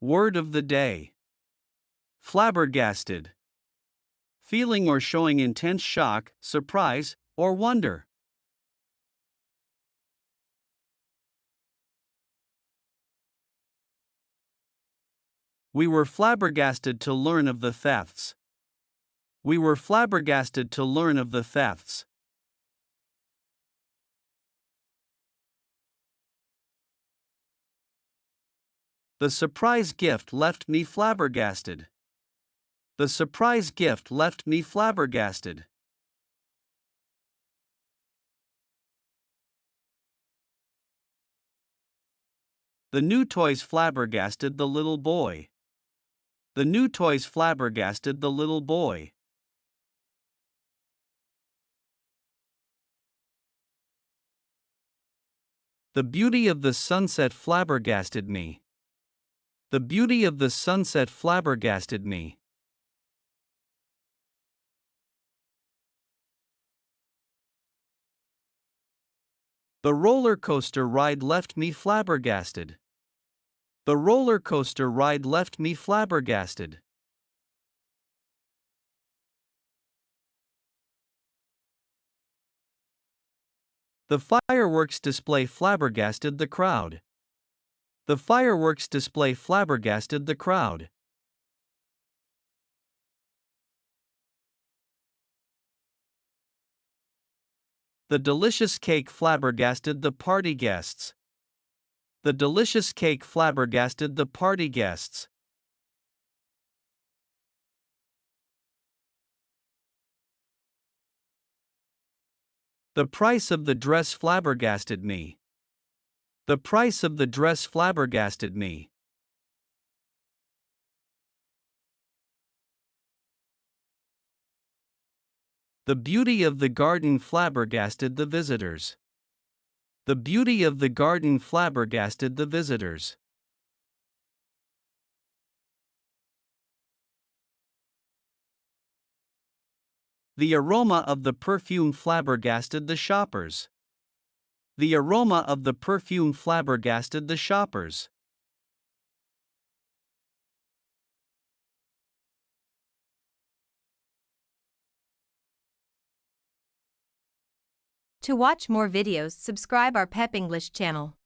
Word of the day. Flabbergasted. Feeling or showing intense shock, surprise, or wonder. We were flabbergasted to learn of the thefts. We were flabbergasted to learn of the thefts. The surprise gift left me flabbergasted. The surprise gift left me flabbergasted. The new toys flabbergasted the little boy. The new toys flabbergasted the little boy. The beauty of the sunset flabbergasted me. The beauty of the sunset flabbergasted me. The roller coaster ride left me flabbergasted. The roller coaster ride left me flabbergasted. The fireworks display flabbergasted the crowd. The fireworks display flabbergasted the crowd. The delicious cake flabbergasted the party guests. The delicious cake flabbergasted the party guests. The price of the dress flabbergasted me. The price of the dress flabbergasted me. The beauty of the garden flabbergasted the visitors. The beauty of the garden flabbergasted the visitors. The aroma of the perfume flabbergasted the shoppers. The aroma of the perfume flabbergasted the shoppers. To watch more videos, subscribe our Pep English channel.